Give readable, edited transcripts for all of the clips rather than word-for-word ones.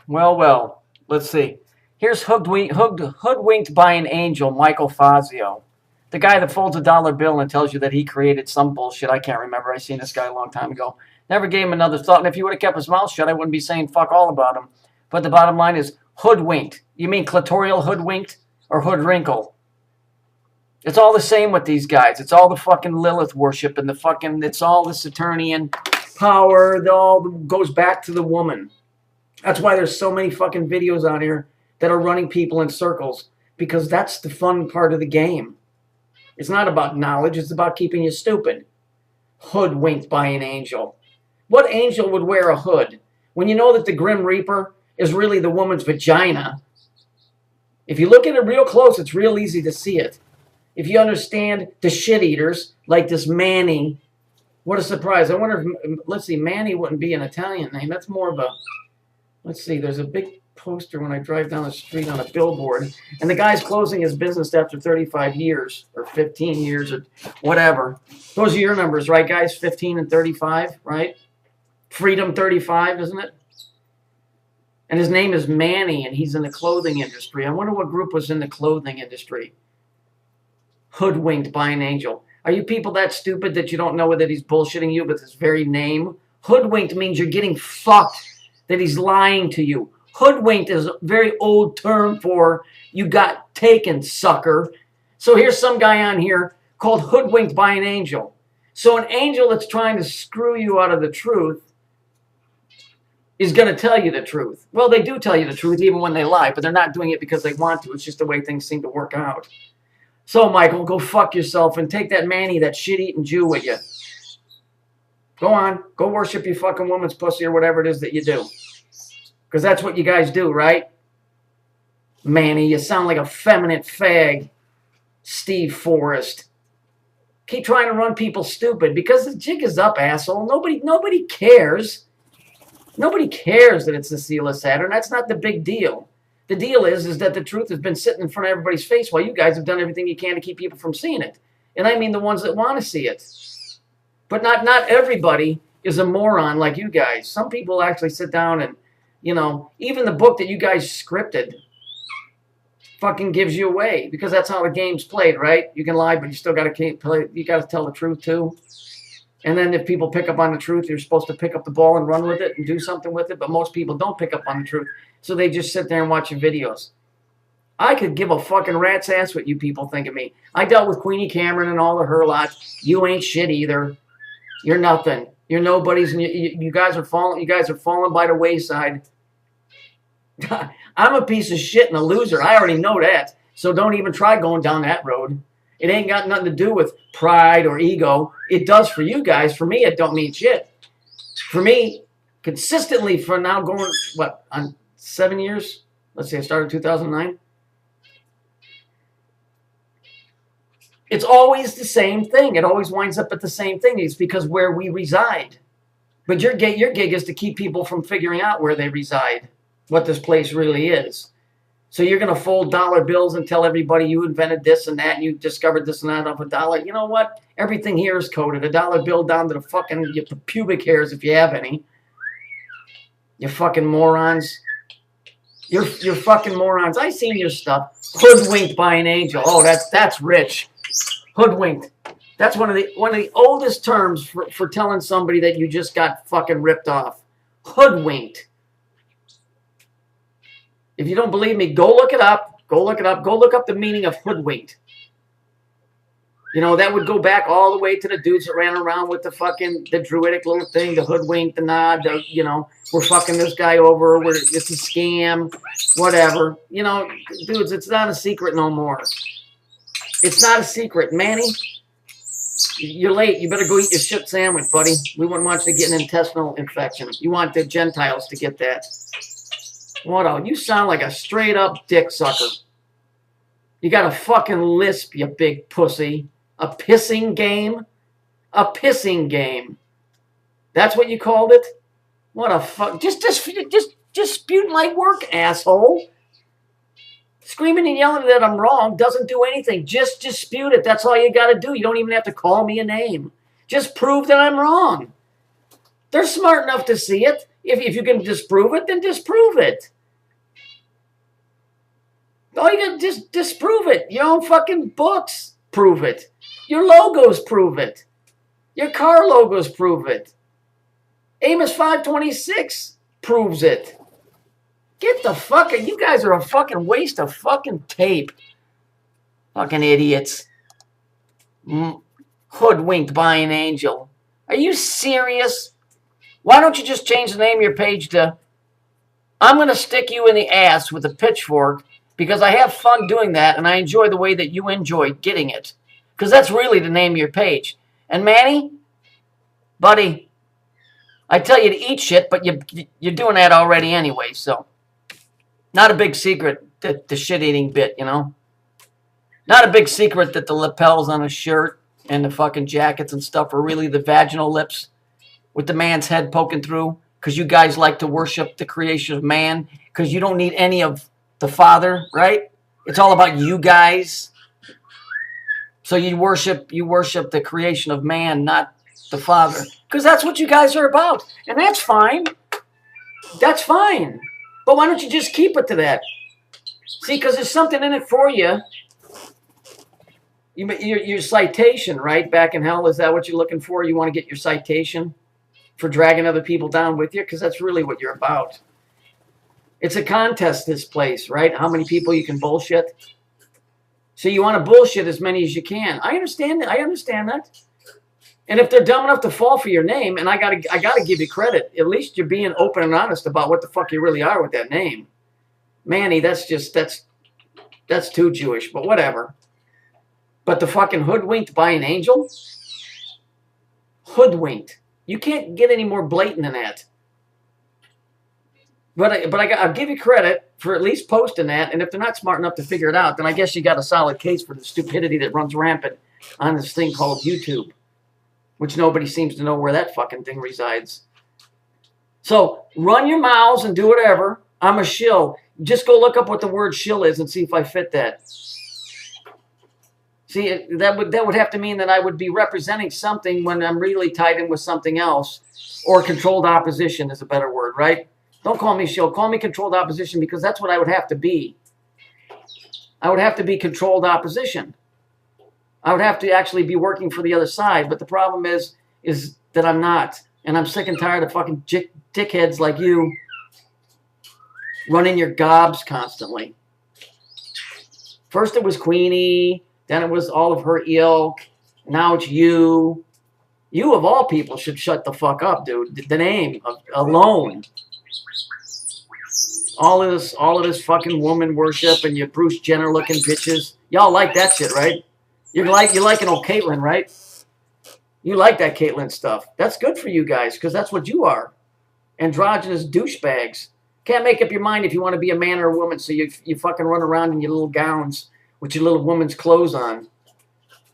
Well, well. Let's see. Here's hoodwinked by an angel, Michael Fazio. The guy that folds a dollar bill and tells you that he created some bullshit. I can't remember. I seen this guy a long time ago. Never gave him another thought. And if he would have kept his mouth shut, I wouldn't be saying fuck all about him. But the bottom line is hoodwinked. You mean clitorial hoodwinked or hoodwrinkle? It's all the same with these guys. It's all the fucking Lilith worship and the fucking, it's all the Saturnian power. It all goes back to the woman. That's why there's so many fucking videos out here that are running people in circles, because that's the fun part of the game. It's not about knowledge. It's about keeping you stupid. Hoodwinked by an angel. What angel would wear a hood? When you know that the Grim Reaper is really the woman's vagina. If you look at it real close, it's real easy to see it. If you understand the shit eaters, like this Manny, what a surprise. I wonder if, let's see, Manny wouldn't be an Italian name. That's more of a, let's see, there's a big poster when I drive down the street on a billboard, and the guy's closing his business after 35 years, or 15 years, or whatever. Those are your numbers, right, guys? 15 and 35, right? Freedom 35, isn't it? And his name is Manny, and he's in the clothing industry. I wonder what group was in the clothing industry. Hoodwinked by an angel. Are you people that stupid that you don't know that he's bullshitting you with his very name? Hoodwinked means you're getting fucked, that he's lying to you. Hoodwinked is a very old term for you got taken, sucker. So here's some guy on here called hoodwinked by an angel. So an angel that's trying to screw you out of the truth is going to tell you the truth. Well, they do tell you the truth even when they lie, but they're not doing it because they want to. It's just the way things seem to work out. So, Michael, go fuck yourself and take that Manny, that shit-eating Jew with you. Go on. Go worship your fucking woman's pussy or whatever it is that you do. Because that's what you guys do, right? Manny, you sound like a feminine fag. Steve Forrest. Keep trying to run people stupid because the jig is up, asshole. Nobody cares. Nobody cares that it's the seal of Saturn. That's not the big deal. The deal is that the truth has been sitting in front of everybody's face while you guys have done everything you can to keep people from seeing it. And I mean the ones that want to see it. But not everybody is a moron like you guys. Some people actually sit down and, you know, even the book that you guys scripted fucking gives you away because that's how the game's played, right? You can lie, but you still got to play. You got to tell the truth too. And then if people pick up on the truth, you're supposed to pick up the ball and run with it and do something with it. But most people don't pick up on the truth. So they just sit there and watch your videos. I could give a fucking rat's ass what you people think of me. I dealt with Queenie Cameron and all of her lot. You ain't shit either. You're nothing. You're nobodies, and you guys are falling. You guys are falling by the wayside. I'm a piece of shit and a loser. I already know that. So don't even try going down that road. It ain't got nothing to do with pride or ego. It does for you guys. For me, it don't mean shit. For me, consistently for now going, what, on 7 years? Let's see, I started in 2009. It's always the same thing. It always winds up at the same thing. It's because where we reside. But your gig is to keep people from figuring out where they reside, what this place really is. So you're going to fold dollar bills and tell everybody you invented this and that and you discovered this and that off a dollar. You know what? Everything here is coded. A dollar bill down to the fucking your pubic hairs if you have any. You fucking morons. You're fucking morons. I seen your stuff. Hoodwinked by an angel. Oh, that's rich. Hoodwinked. That's one of the oldest terms for telling somebody that you just got fucking ripped off. Hoodwinked. If you don't believe me, go look it up. Go look it up. Go look up the meaning of hoodwinked. You know, that would go back all the way to the dudes that ran around with the druidic little thing, the hoodwink, the nod, you know, we're fucking this guy over, it's a scam, whatever. You know, dudes, it's not a secret no more. It's not a secret. Manny, you're late. You better go eat your shit sandwich, buddy. We wouldn't want you to get an intestinal infection. You want the Gentiles to get that. What else? You sound like a straight up dick sucker. You got a fucking lisp, you big pussy. A pissing game? A pissing game. That's what you called it? What a fuck. Just spewing like work, asshole. Screaming and yelling that I'm wrong doesn't do anything. Just dispute it. That's all you got to do. You don't even have to call me a name. Just prove that I'm wrong. They're smart enough to see it. If you can disprove it, then disprove it. All you gotta just disprove it. Your own fucking books prove it. Your logos prove it. Your car logos prove it. Amos 5:26 proves it. Get the fuck out. You guys are a fucking waste of fucking tape. Fucking idiots. Hoodwinked by an angel. Are you serious? Why don't you just change the name of your page to I'm going to stick you in the ass with a pitchfork because I have fun doing that and I enjoy the way that you enjoy getting it. Because that's really the name of your page. And Manny, buddy, I tell you to eat shit, but you're doing that already anyway, so. Not a big secret, that the shit-eating bit, you know. Not a big secret that the lapels on a shirt and the fucking jackets and stuff are really the vaginal lips with the man's head poking through because you guys like to worship the creation of man because you don't need any of the Father, right? It's all about you guys. So you worship the creation of man, not the Father. Because that's what you guys are about. And that's fine. That's fine. But why don't you just keep it to that? See, because there's something in it for you. Your citation, right? Back in hell, is that what you're looking for? You want to get your citation for dragging other people down with you? Because that's really what you're about. It's a contest, this place, right? How many people you can bullshit. So you want to bullshit as many as you can. I understand that. I understand that. And if they're dumb enough to fall for your name, and I gotta give you credit, at least you're being open and honest about what the fuck you really are with that name. Manny, that's too Jewish, but whatever. But the fucking hoodwinked by an angel? Hoodwinked. You can't get any more blatant than that. But I'll give you credit for at least posting that, and if they're not smart enough to figure it out, then I guess you got a solid case for the stupidity that runs rampant on this thing called YouTube, which nobody seems to know where that fucking thing resides. So run your mouths and do whatever. I'm a shill. Just go look up what the word shill is and see if I fit that. See, that would have to mean that I would be representing something when I'm really tied in with something else. Or controlled opposition is a better word, right? Don't call me shill. Call me controlled opposition because that's what I would have to be. I would have to be controlled opposition. I would have to actually be working for the other side. But the problem is that I'm not. And I'm sick and tired of fucking dickheads like you running your gobs constantly. First it was Queenie. Then it was all of her ilk. Now it's you. You, of all people, should shut the fuck up, dude. The name alone. All of this fucking woman worship and your Bruce Jenner looking bitches. Y'all like that shit, right? You like an old Caitlyn, right? You like that Caitlyn stuff. That's good for you guys, because that's what you are. Androgynous douchebags. Can't make up your mind if you want to be a man or a woman, so you fucking run around in your little gowns with your little woman's clothes on.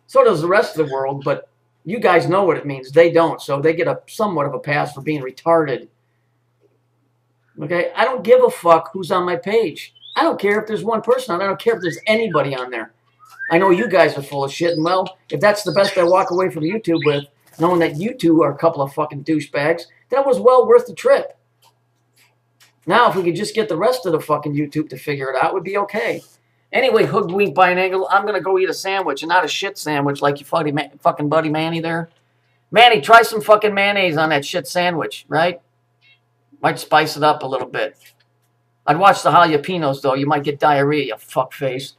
So does the rest of the world, but you guys know what it means. They don't, so they get somewhat of a pass for being retarded. Okay? I don't give a fuck who's on my page. I don't care if there's one person on there. I don't care if there's anybody on there. I know you guys are full of shit, and well, if that's the best I walk away from YouTube with, knowing that you two are a couple of fucking douchebags, that was well worth the trip. Now, if we could just get the rest of the fucking YouTube to figure it out, would be okay. Anyway, hoodwinked by an angle, I'm going to go eat a sandwich, and not a shit sandwich like your fucking buddy Manny there. Manny, try some fucking mayonnaise on that shit sandwich, right? Might spice it up a little bit. I'd watch the jalapenos, though. You might get diarrhea, you fuckface.